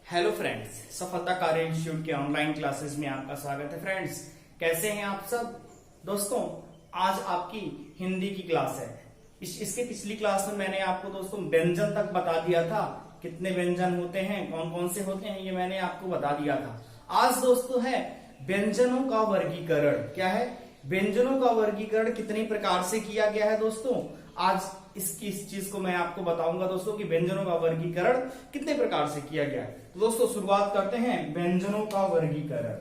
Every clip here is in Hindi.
हेलो फ्रेंड्स, सफलता कार्य इंस्टीट्यूट के ऑनलाइन क्लासेस में आपका स्वागत है। फ्रेंड्स, कैसे हैं आप सब दोस्तों। आज आपकी हिंदी की क्लास है। इसके पिछली क्लास में मैंने आपको दोस्तों व्यंजन तक बता दिया था। कितने व्यंजन होते हैं, कौन कौन से होते हैं, ये मैंने आपको बता दिया था। आज दोस्तों है व्यंजनों का वर्गीकरण। क्या है? व्यंजनों का वर्गीकरण कितने प्रकार से किया गया है दोस्तों। आज इस चीज को मैं आपको बताऊंगा दोस्तों कि व्यंजनों का वर्गीकरण कितने प्रकार से किया गया है। तो दोस्तों शुरुआत करते हैं व्यंजनों का वर्गीकरण।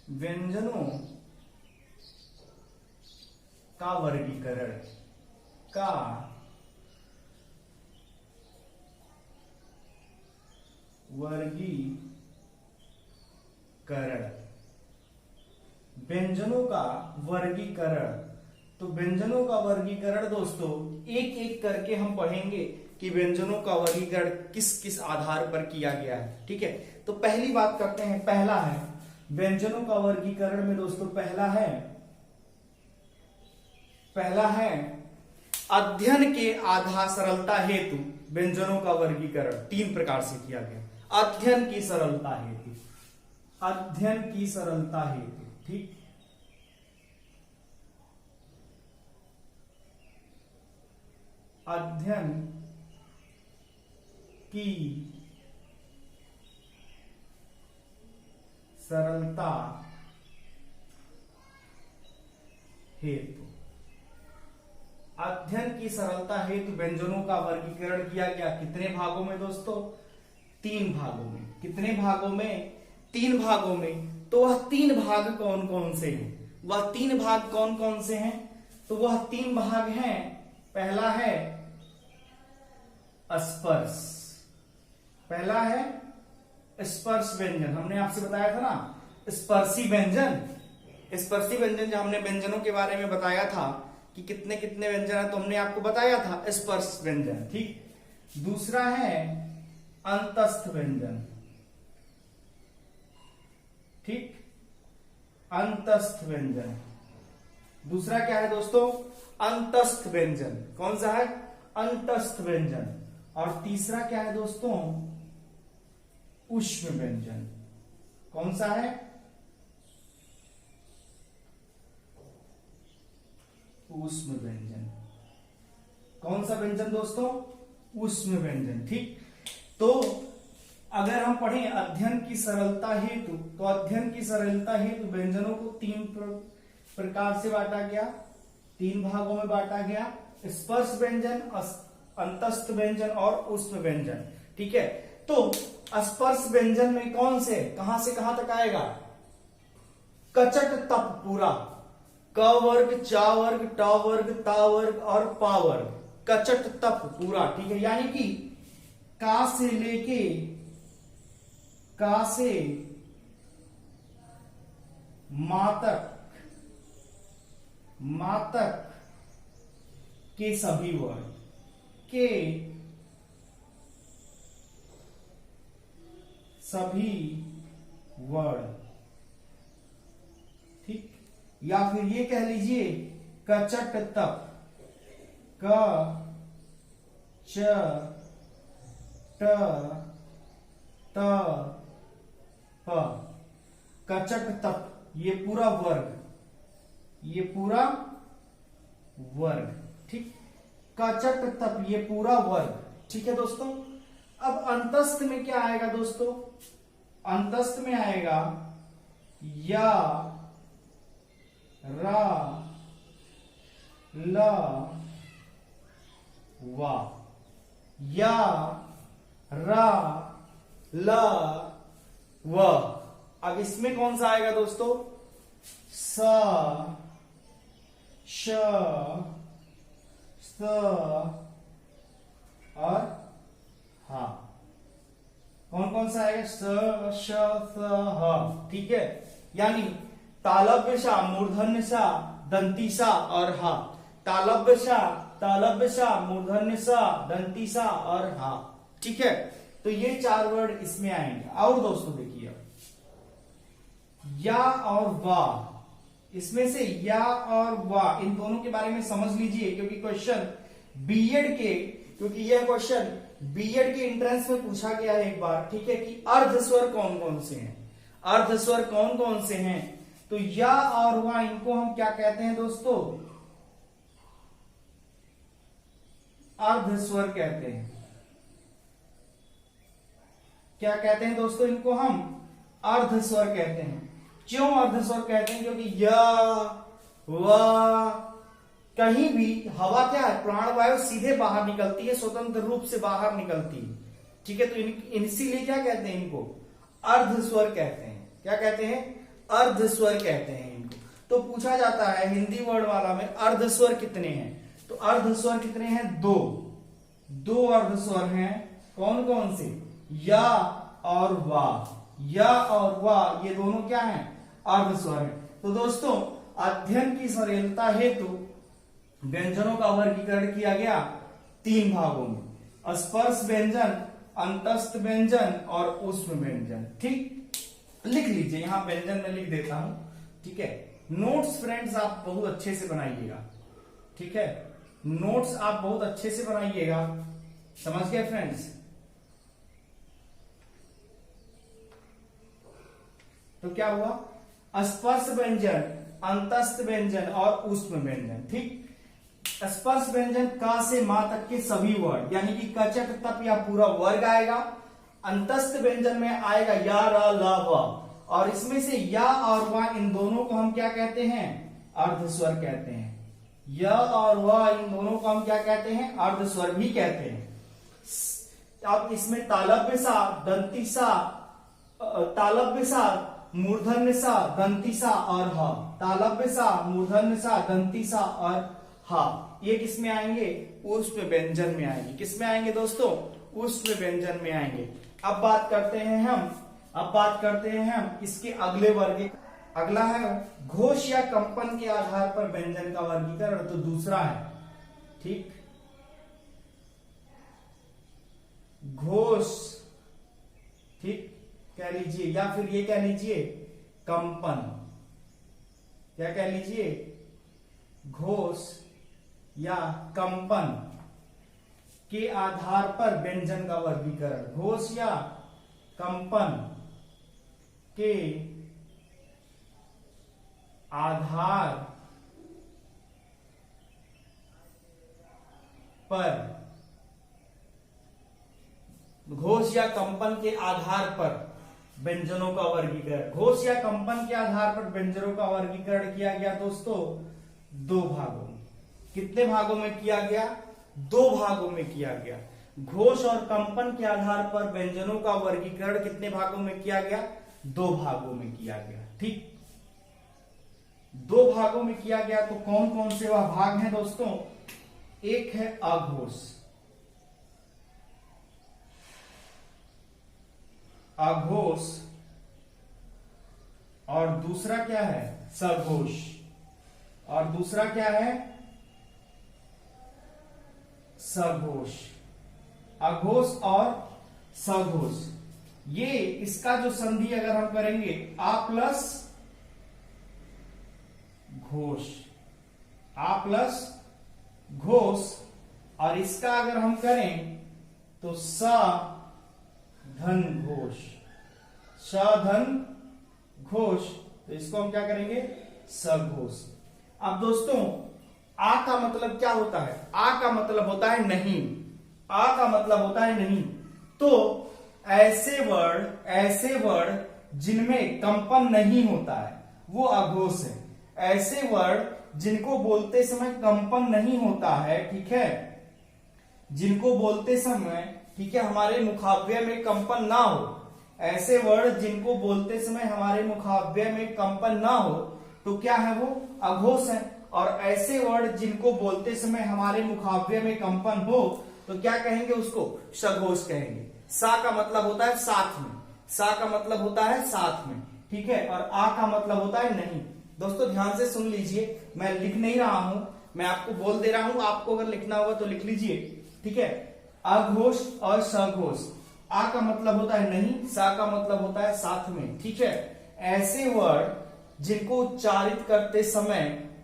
व्यंजनों का वर्गीकरण का व्यंजनों का वर्गीकरण। तो व्यंजनों का वर्गीकरण दोस्तों एक एक करके हम पढ़ेंगे कि व्यंजनों का वर्गीकरण किस किस आधार पर किया गया है। ठीक है, तो पहली बात करते हैं। पहला है व्यंजनों का वर्गीकरण में दोस्तों पहला है अध्ययन के आधार सरलता हेतु व्यंजनों का वर्गीकरण 3 प्रकार से किया गया। अध्ययन की सरलता हेतु, ठीक। अध्ययन की सरलता हेतु, अध्ययन की सरलता हेतु व्यंजनों का वर्गीकरण किया गया। कितने भागों में दोस्तों? 3 भागों में। कितने भागों में? 3 भागों में। तो वह 3 भाग कौन कौन से हैं? वह 3 भाग कौन कौन से हैं? तो वह 3 भाग हैं। पहला है स्पर्श। पहला है स्पर्श व्यंजन। हमने आपसे बताया था ना, स्पर्शी व्यंजन। स्पर्शी व्यंजन जो हमने व्यंजनों के बारे में बताया था कि कितने कितने व्यंजन है, तो हमने आपको बताया था स्पर्श व्यंजन, ठीक। दूसरा है अंतस्थ व्यंजन, ठीक। अंतस्थ व्यंजन। दूसरा क्या है दोस्तों? अंतस्थ व्यंजन। कौन सा है? अंतस्थ व्यंजन। और तीसरा क्या है दोस्तों? ऊष्म व्यंजन। कौन सा है? ऊष्म व्यंजन। कौन सा व्यंजन दोस्तों? ऊष्म व्यंजन, ठीक। तो अगर हम पढ़ें अध्ययन की सरलता हेतु, तो अध्ययन की सरलता हेतु व्यंजनों को 3 प्रकार से बांटा गया, 3 भागों में बांटा गया। स्पर्श व्यंजन, अंतस्थ व्यंजन और ऊष्म व्यंजन, ठीक है। तो स्पर्श व्यंजन में कौन से कहां तक आएगा? कचट तप पूरा, क वर्ग, चा वर्ग, ट वर्ग, ता वर्ग और पा वर्ग। कचट तप पूरा, ठीक है। यानी कि का से लेके मातक के सभी वर्ग ठीक। या फिर ये कह लीजिए कचट तप, क च ट त प, कचट तप, ये पूरा वर्ग, ठीक। कचट तप ये पूरा वर्ग, ठीक है दोस्तों। अब अंतस्थ में क्या आएगा दोस्तों? अंतस्थ में आएगा या, रा, ल, वा। या, रा, ल, व। अब इसमें कौन सा आएगा दोस्तों? स, श, स और हा। कौन सा आएगा? स, श, स, ह, ठीक है। यानी तालव्य सा, मूर्धन्य सा, दंती सा और हा। तालव्य सा, मूर्धन्य सा, दंती सा और हा, ठीक है। तो ये 4 वर्ड इसमें आएंगे। और दोस्तों देखिए या और वा, इसमें से या और वा इन दोनों के बारे में समझ लीजिए, क्योंकि क्वेश्चन बीएड के, क्योंकि यह क्वेश्चन बीएड के एंट्रेंस में पूछा गया है एक बार, ठीक है, कि अर्धस्वर कौन कौन से हैं, अर्धस्वर कौन कौन से हैं। तो या और वह, इनको हम क्या कहते हैं दोस्तों, अर्धस्वर कहते हैं। क्या कहते हैं दोस्तों, इनको हम अर्धस्वर कहते हैं। क्यों अर्धस्वर कहते हैं, क्योंकि या वा कहीं भी हवा क्या है, प्राणवायु सीधे बाहर निकलती है, स्वतंत्र रूप से बाहर निकलती है, ठीक है। तो इसीलिए क्या कहते हैं, इनको अर्धस्वर कहते हैं। क्या कहते हैं, अर्धस्वर कहते हैं इनको। तो पूछा जाता है हिंदी वर्ड वाला में अर्धस्वर कितने हैं, तो अर्धस्वर कितने हैं, दो अर्धस्वर हैं। कौन कौन से, या और वा, या और वा ये दोनों क्या हैं, अर्धस्वर हैं। तो दोस्तों अध्ययन की सरलता हेतु व्यंजनों का वर्गीकरण किया गया 3 भागों में, स्पर्श व्यंजन, अंतस्थ व्यंजन और ऊष्म व्यंजन। ठीक, लिख लीजिए, यहां व्यंजन में लिख देता हूं, ठीक है। नोट्स फ्रेंड्स आप बहुत अच्छे से बनाइएगा, ठीक है, नोट्स आप बहुत अच्छे से बनाइएगा, समझ गए फ्रेंड्स। तो क्या हुआ, स्पर्श व्यंजन, अंतस्थ व्यंजन और ऊष्म व्यंजन। ठीक, स्पर्श व्यंजन का से मां तक के सभी वर्ड, यानी कि कचट तप या पूरा वर्ग आएगा। अंतस्थ व्यंजन में आएगा या, र, ल, व, और इसमें से या और व इन दोनों को हम क्या कहते हैं, अर्धस्वर कहते हैं। य और व इन दोनों को हम क्या कहते हैं, अर्धस्वर भी कहते हैं। अब इसमें तालव्य सा, दंती सा, तालव्य सा, मूर्धन्य सा, दंती सा और ह, तालव्य सा, मूर्धन्य सा, दंती सा और ह, ये किस में आएंगे, ऊष्म व्यंजन में आएंगे। किस में आएंगे दोस्तों, ऊष्म व्यंजन में आएंगे। अब बात करते हैं हम इसके अगले वर्ग। अगला है घोष या कंपन के आधार पर व्यंजन का वर्गीकरण, तो दूसरा है, ठीक, घोष, ठीक कह लीजिए, या फिर ये कह लीजिए कंपन। क्या कह लीजिए, घोष या कंपन के आधार पर व्यंजन का वर्गीकरण। घोष या कंपन के आधार पर, घोष या कंपन के आधार पर व्यंजनों का वर्गीकरण। घोष या कंपन के आधार पर व्यंजनों का वर्गीकरण किया गया दोस्तों 2 भागों में। कितने भागों में किया गया, 2 भागों में किया गया। घोष और कंपन के आधार पर व्यंजनों का वर्गीकरण कितने भागों में किया गया, 2 भागों में किया गया। ठीक, 2 भागों में किया गया। तो कौन कौन से वह भाग हैं दोस्तों, एक है अघोष, अघोष, और दूसरा क्या है, सघोष, और दूसरा क्या है, सघोष। अघोष और सघोष, ये इसका जो संधि अगर हम करेंगे आ प्लस घोष, आ प्लस घोष, और इसका अगर हम करें तो स धन घोष, स धन घोष, तो इसको हम क्या करेंगे, सघोष। अब दोस्तों आ का मतलब क्या होता है, आ का मतलब होता है नहीं, आ का मतलब होता है नहीं। तो ऐसे वर्ड जिनमें कंपन नहीं होता है वो अघोष है। ऐसे वर्ड जिनको बोलते समय कंपन नहीं होता है, ठीक है, जिनको बोलते समय, ठीक है, हमारे मुखाव्य में कंपन ना हो, ऐसे वर्ड जिनको बोलते समय हमारे मुखाव्य में कंपन ना हो, तो क्या है, वो अघोष है। और ऐसे वर्ड जिनको बोलते समय हमारे मुखाव्य में कंपन हो, तो क्या कहेंगे, उसको सघोष कहेंगे। सा का मतलब होता है साथ में, सा का मतलब होता है साथ में, ठीक है, और आ का मतलब होता है नहीं। दोस्तों ध्यान से सुन लीजिए, मैं लिख नहीं रहा हूं, मैं आपको बोल दे रहा हूं, आपको अगर लिखना होगा तो लिख लीजिए, ठीक है। अघोष और सघोष, आ का मतलब होता है नहीं, सा का मतलब होता है साथ में, ठीक है। ऐसे वर्ड जिनको उच्चारित करते समय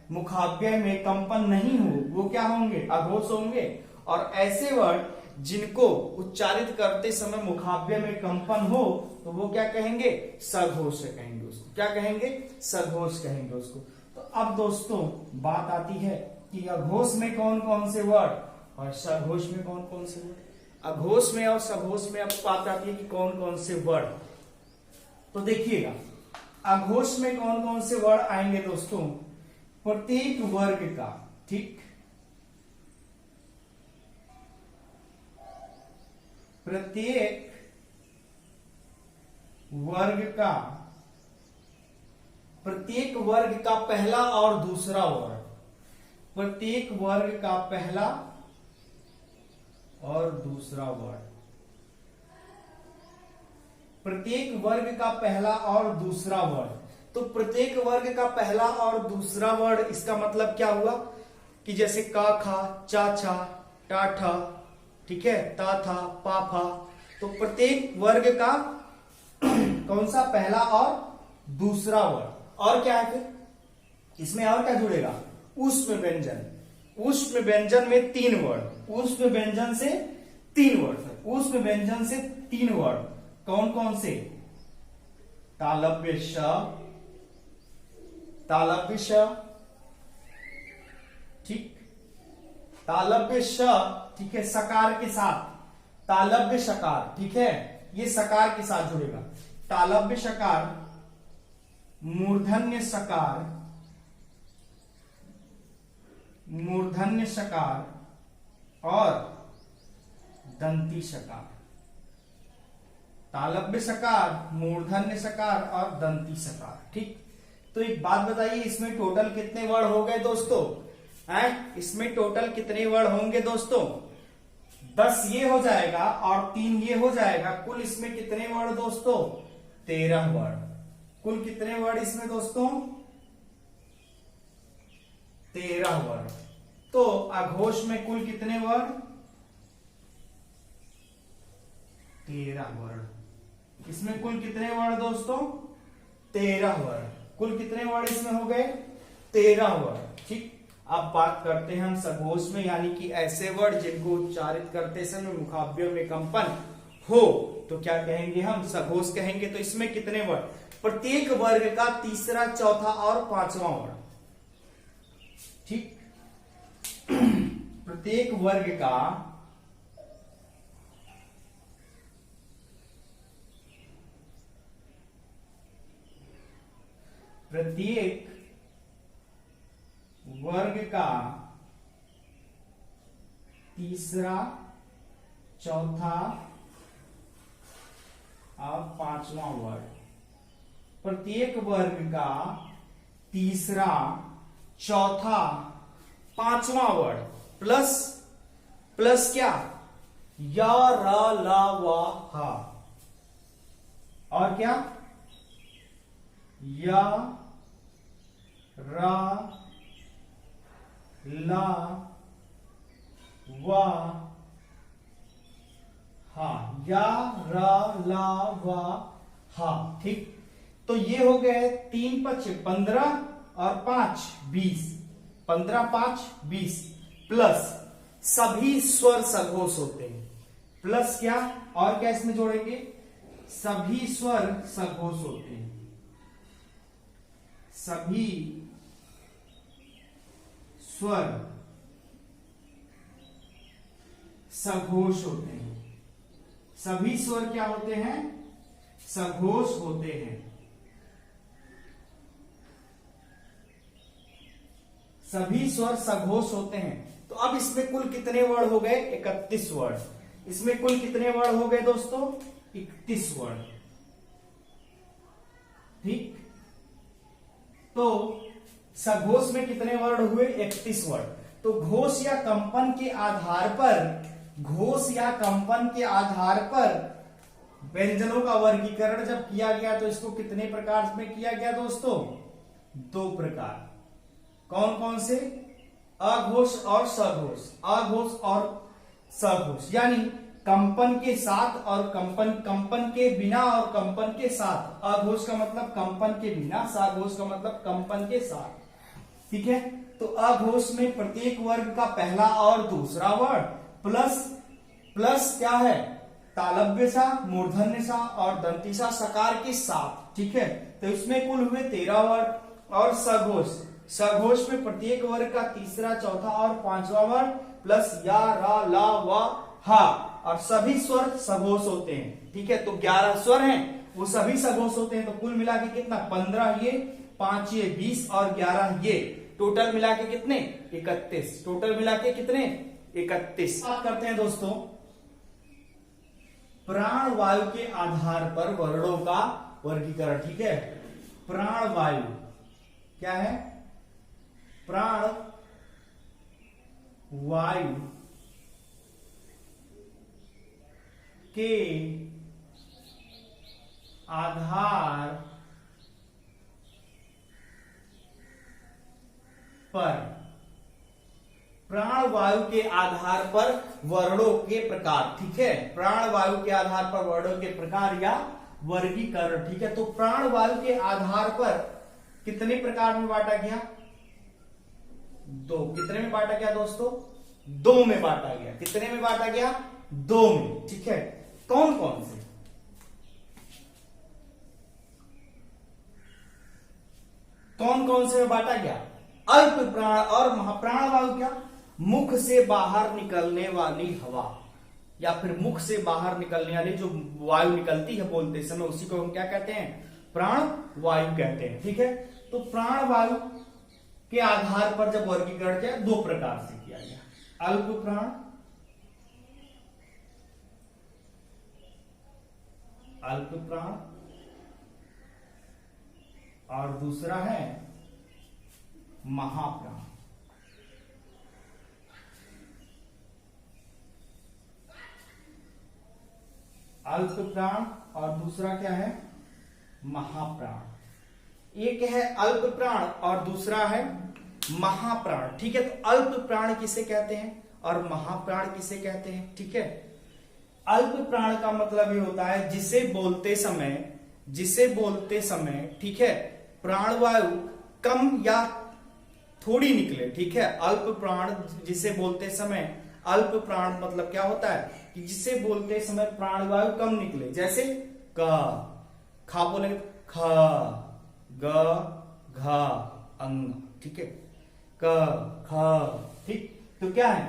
मुखाव्यय में कंपन नहीं हो वो क्या होंगे, अघोष होंगे। और ऐसे वर्ड जिनको उच्चारित करते समय मुखाव्यय में कंपन हो तो वो क्या कहेंगे, सघोष कहेंगे उसको। क्या कहेंगे, सघोष कहेंगे उसको। तो अब दोस्तों बात आती है कि अघोष में कौन कौन से वर्ड और सघोष में कौन कौन से वर्ड। अघोष में और सघोष में अब बात आती है कि कौन कौन से वर्ड। तो देखिएगा अघोष में कौन कौन से वर्ड आएंगे दोस्तों, प्रत्येक वर्ग का, ठीक, प्रत्येक वर्ग का, प्रत्येक वर्ग का पहला और दूसरा वर्ड, प्रत्येक वर्ग का पहला और दूसरा वर्ड, प्रत्येक वर्ग का पहला और दूसरा वर्ड। तो प्रत्येक वर्ग का पहला और दूसरा वर्ड इसका मतलब क्या हुआ कि जैसे का खा, चा छा, टा ठा, ठीक है, ता था, पा फा। तो प्रत्येक वर्ग का कौन सा पहला और दूसरा वर्ड। और क्या है फिर इसमें, और क्या जुड़ेगा, ऊष्म व्यंजन। ऊष्म व्यंजन में 3 वर्ड, ऊष्म व्यंजन से 3 वर्ड, ऊष्म व्यंजन से 3 वर्ड कौन कौन से, तालव्य श, तालव्य श, ठीक, तालव्य श, ठीक है, सकार के साथ, तालव्य सकार, ठीक है, ये सकार के साथ जुड़ेगा। तालव्य सकार, मूर्धन्य सकार, मूर्धन्य सकार और दंती सकार। तालव्य सकार, मूर्धन्य सकार और दंती सकार, ठीक। तो एक बात बताइए, इसमें टोटल कितने वर्ड हो गए दोस्तों, हैं? इसमें टोटल कितने वर्ड होंगे दोस्तों, 10 ये हो जाएगा और 3 ये हो जाएगा। कुल इसमें कितने वर्ड दोस्तों, 13 वर्ड। कुल कितने वर्ड इसमें दोस्तों, 13 वर्ड। तो अघोष में कुल कितने वर्ड, 13 वर्ड। इसमें कुल कितने वर्ड दोस्तों, 13 वर्ड। कुल कितने वर्ड इसमें हो गए, 13 वर्ड, ठीक। अब बात करते हैं हम सघोष में, यानी कि ऐसे वर्ड जिनको उच्चारित करते समय मुखाव्यों में कंपन हो तो क्या कहेंगे हम, सघोष कहेंगे। तो इसमें कितने वर्ड, प्रत्येक वर्ग का तीसरा, चौथा और 5वां वर्ड, ठीक। प्रत्येक वर्ग का प्रत्येक वर्ग का तीसरा, चौथा और 5वां वर्ड, प्रत्येक वर्ग का तीसरा, चौथा, 5वां वर्ड, प्लस, प्लस क्या, या, रा, ला, वा, हा, और क्या, या, रा, ला, वा, हा, या, रा, ला, वा, हा, ठीक। तो ये हो गए 3 5 15 और 5 20, 15 5 20, प्लस सभी स्वर सघोष होते हैं, प्लस क्या, और क्या इसमें जोड़ेंगे, सभी स्वर सघोष होते हैं, सभी स्वर सघोष होते हैं। सभी स्वर क्या होते हैं, सघोष होते हैं। सभी स्वर सघोष होते हैं। तो अब इसमें कुल कितने वर्ड हो गए, 31 वर्ड। इसमें कुल कितने वर्ड हो गए दोस्तों, 31 वर्ड, ठीक। तो सघोष में कितने वर्ड हुए, 31 वर्ड। तो घोष या कंपन के आधार पर, घोष या कंपन के आधार पर व्यंजनों का वर्गीकरण जब किया गया तो इसको कितने प्रकार में किया गया दोस्तों, 2 प्रकार। कौन कौन से, अघोष और सघोष, अघोष और सघोष, यानी कंपन के साथ और कंपन के बिना और कंपन के साथ। अघोष का मतलब कंपन के बिना, सघोष का मतलब कंपन के साथ। ठीक है। तो अघोष में प्रत्येक वर्ग का पहला और दूसरा वर्ण प्लस क्या है, तालव्य सा, मूर्धन्य सा और दंती सकार के साथ, ठीक है। तो इसमें कुल हुए 13 वर्ण। और सघोष में प्रत्येक वर्ग का तीसरा, चौथा और पांचवा वर्ण प्लस या, रा, ला, वा, हा और सभी स्वर सघोष होते हैं, ठीक है। तो 11 स्वर हैं, वो सभी सघोष होते हैं। तो कुल मिला के कितना, 15 ये, 5 ये, 20 और 11 ये, टोटल मिला के कितने, 31। टोटल मिला के कितने, 31। बात करते हैं दोस्तों प्राण वायु के आधार पर वर्णों का वर्गीकरण, ठीक है। प्राण वायु क्या है, प्राण वायु के आधार पर, प्राण वायु के आधार पर वर्णों के प्रकार, ठीक है। प्राण वायु के आधार पर वर्णों के प्रकार या वर्गीकरण, ठीक है। तो प्राण वायु के आधार पर कितने प्रकार में बांटा गया, 2। कितने में बांटा गया दोस्तों, 2 में बांटा गया। कितने में बांटा गया, 2 में, ठीक है। कौन कौन से, कौन कौन से में बांटा गया, अल्प प्राण और महाप्राण वायु क्या, मुख से बाहर निकलने वाली हवा या फिर मुख से बाहर निकलने वाली जो वायु निकलती है बोलते समय, उसी को हम क्या कहते हैं, प्राण वायु कहते हैं, ठीक है। तो प्राण वायु के आधार पर जब वर्गीकरण किया 2 प्रकार से किया गया, अल्प प्राण, अल्प प्राण और दूसरा है महाप्राण। अल्प प्राण और दूसरा क्या है, महाप्राण। एक है अल्प प्राण और दूसरा है महाप्राण, ठीक है। तो अल्प प्राण किसे कहते हैं और महाप्राण किसे कहते हैं, ठीक है। अल्प प्राण का मतलब ये होता है जिसे बोलते समय, ठीक है, प्राणवायु कम या थोड़ी निकले, ठीक है। अल्प प्राण जिसे बोलते समय, अल्प प्राण मतलब क्या होता है कि जिसे बोलते समय प्राणवायु कम निकले, जैसे क, खा बोलेंगे ख, ग, घ, अंग, ठीक है, क, ख, ठीक। तो क्या है,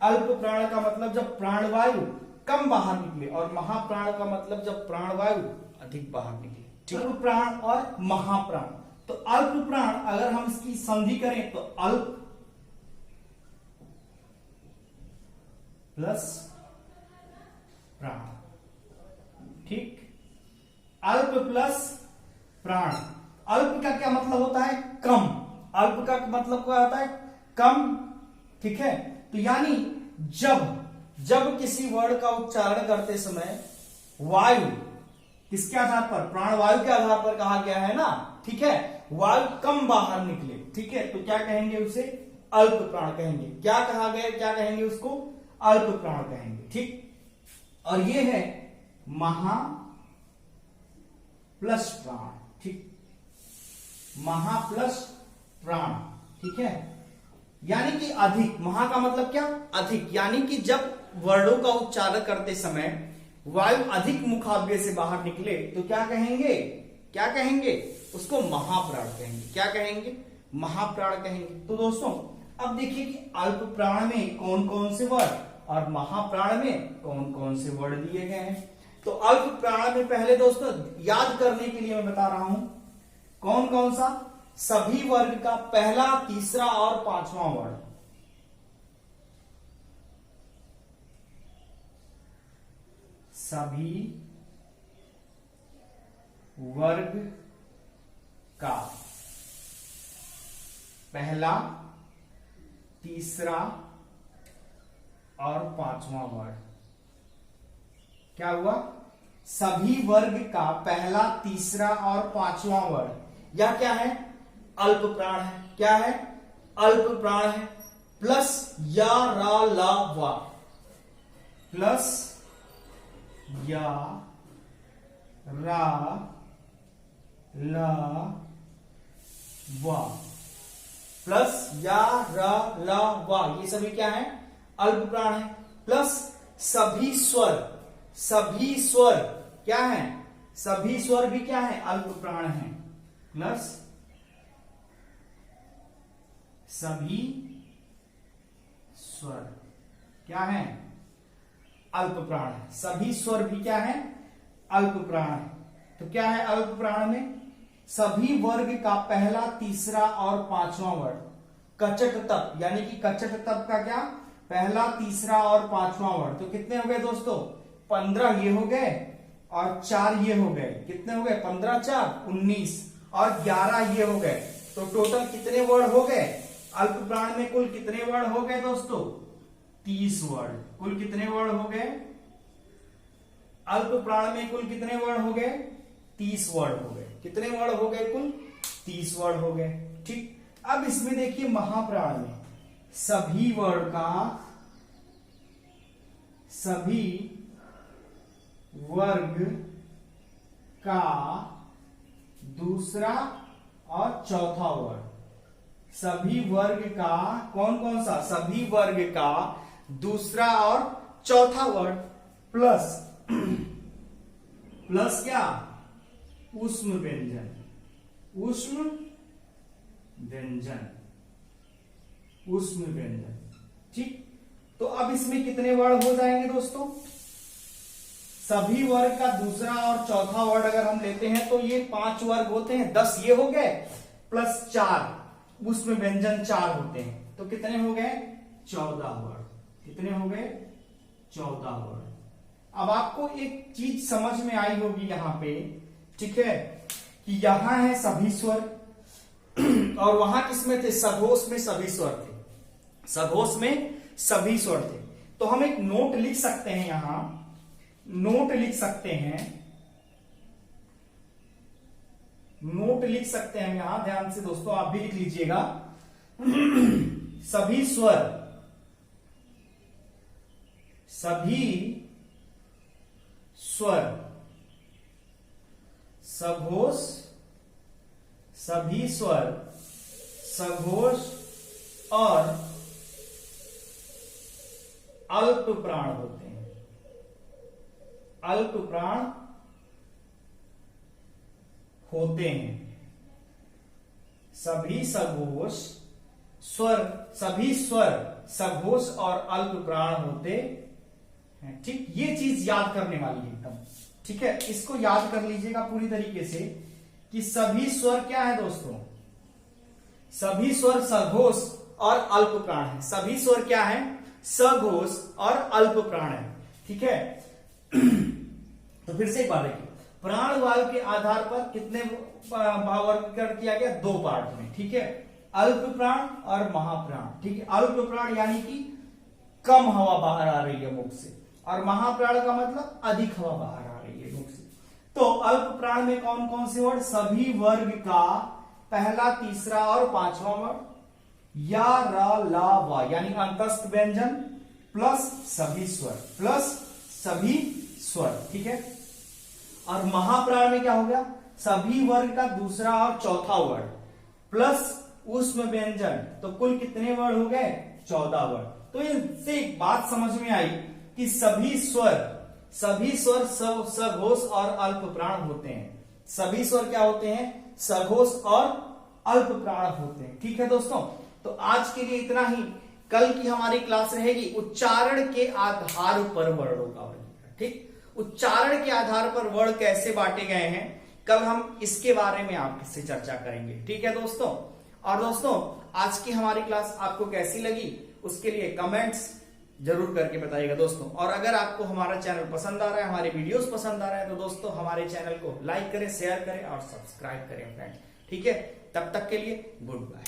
अल्प प्राण का मतलब जब प्राणवायु कम बाहर निकले और महाप्राण का मतलब जब प्राणवायु अधिक बाहर निकले, ठीक। अल्प प्राण और महाप्राण। तो अल्प प्राण अगर हम इसकी संधि करें तो अल्प प्लस प्राण, ठीक। अल्प प्लस प्राण। अल्प का क्या मतलब होता है, कम। अल्प का मतलब क्या होता है, कम, ठीक है। तो यानी जब किसी वर्ड का उच्चारण करते समय वायु किसके आधार पर, प्राणवायु के आधार पर कहा गया है ना, ठीक है, वायु कम बाहर निकले, ठीक है, तो क्या कहेंगे उसे, अल्प प्राण कहेंगे। क्या कहा गया, क्या कहेंगे उसको, अल्प प्राण कहेंगे, ठीक। और ये है महा प्लस प्राण, ठीक, महा प्लस प्राण, ठीक है। यानी कि अधिक, महा का मतलब क्या, अधिक, यानी कि जब वर्णों का उच्चारण करते समय वायु अधिक मुखाव्य से बाहर निकले तो क्या कहेंगे, क्या कहेंगे, उसको महाप्राण कहेंगे। क्या कहेंगे, महाप्राण कहेंगे। तो दोस्तों अब देखिए कि अल्प प्राण में कौन कौन से वर्ण और महाप्राण में कौन कौन से वर्ण दिए गए हैं। तो अल्प प्राण में पहले दोस्तों याद करने के लिए मैं बता रहा हूं कौन कौन सा, सभी वर्ग का पहला, तीसरा और पांचवा वर्ण, सभी वर्ग का पहला, तीसरा और पांचवा वर्ण। क्या हुआ, सभी वर्ग का पहला, तीसरा और पांचवा वर्ण। या क्या है, अल्प प्राण है। क्या है, अल्प प्राण है। प्लस या, रा, ला, वा, प्लस या, रा, ला, वा, प्लस या, र, ल, व, ये सभी क्या है? अल्प प्राण है। प्लस सभी स्वर क्या है? सभी स्वर भी क्या है? अल्प प्राण है। प्लस सभी स्वर क्या है? अल्प प्राण है। सभी स्वर भी क्या है? अल्प प्राण है। तो क्या है अल्प प्राण में? सभी वर्ग का पहला, तीसरा और पांचवा वर्ग कचट तप, यानी कि कचट तप का क्या? पहला, तीसरा और पांचवा वर्ग। तो कितने हो गए दोस्तों? 15 ये हो गए और 4 ये हो गए। कितने हो गए? 15 4 19 और 11 ये हो गए। तो टोटल कितने वर्ड हो गए? अल्प प्राण में कुल कितने वर्ड हो गए दोस्तों? 30 वर्ड। कुल कितने वर्ड हो गए? अल्प प्राण में कुल कितने वर्ड हो गए? 30 वर्ड हो गए। कितने वर्ड हो गए? कुल 30 वर्ड हो गए। ठीक। अब इसमें देखिए महाप्राण में सभी वर्ड का, सभी वर्ग का दूसरा और चौथा वर्ग, सभी वर्ग का कौन कौन सा? सभी वर्ग का दूसरा और चौथा वर्ग प्लस प्लस क्या? ऊष्म व्यंजन, ऊष्म व्यंजन, ऊष्म व्यंजन। ठीक। तो अब इसमें कितने वर्ड हो जाएंगे दोस्तों? सभी वर्ग का दूसरा और चौथा वर्ड अगर हम लेते हैं तो ये 5 वर्ग होते हैं। 10 ये हो गए प्लस 4 ऊष्म व्यंजन 4 होते हैं। तो कितने हो गए? 14 वर्ड। कितने हो गए? 14 वर्ड। अब आपको एक चीज समझ में आई होगी यहां पे, ठीक है, कि यहां है सभी स्वर और वहां किसमें थे? सघोष में सभी स्वर थे। सघोष में सभी स्वर थे। तो हम एक नोट लिख सकते हैं, यहां नोट लिख सकते हैं, नोट लिख सकते हैं यहां। ध्यान से दोस्तों आप भी लिख लीजिएगा। सभी स्वर, सभी स्वर सघोष, सभी स्वर सघोष और अल्प प्राण होते हैं। अल्प प्राण होते हैं। सभी सघोष स्वर, सभी स्वर सघोष और अल्प प्राण होते हैं। ठीक। ये चीज याद करने वाली है एकदम। ठीक है, इसको याद कर लीजिएगा पूरी तरीके से कि सभी स्वर क्या है दोस्तों? सभी स्वर सघोष और अल्प प्राण है। सभी स्वर क्या है? सघोष और अल्प प्राण है। ठीक है। तो फिर से एक बार देखिए, प्राण वायु के आधार पर कितने वर्गीकरण किया गया? 2 पार्ट में। ठीक है, अल्प प्राण और महाप्राण। ठीक है, अल्प प्राण यानी कि कम हवा बाहर आ रही है मुख से, और महाप्राण का मतलब अधिक हवा बाहर आ रही है मुख से। तो अल्प प्राण में कौन कौन से वर्ड? सभी वर्ग का पहला, तीसरा और पांचवा वर्ड, या, र, ला, वा यानी अंतस्थ व्यंजन प्लस सभी स्वर, प्लस सभी स्वर। ठीक है। और महाप्राण में क्या हो गया? सभी वर्ग का दूसरा और चौथा वर्ड प्लस ऊष्म व्यंजन। तो कुल कितने वर्ड हो गए? 14 वर्ड। तो इससे एक बात समझ में आई कि सभी स्वर सघोष और अल्प प्राण होते हैं। सभी स्वर क्या होते हैं? सघोष और अल्प प्राण होते हैं। ठीक है दोस्तों, तो आज के लिए इतना ही। कल की हमारी क्लास रहेगी उच्चारण के आधार पर वर्णों का वर्गीकरण। ठीक, उच्चारण के आधार पर वर्ण कैसे बांटे गए हैं, कल हम इसके बारे में आपसे चर्चा करेंगे। ठीक है दोस्तों। और दोस्तों आज की हमारी क्लास आपको कैसी लगी उसके लिए कमेंट्स जरूर करके बताइएगा दोस्तों। और अगर आपको हमारा चैनल पसंद आ रहा है, हमारे वीडियोस पसंद आ रहा है, तो दोस्तों हमारे चैनल को लाइक करें, शेयर करें और सब्सक्राइब करें फ्रेंड्स। ठीक है, तब तक के लिए गुड बाय।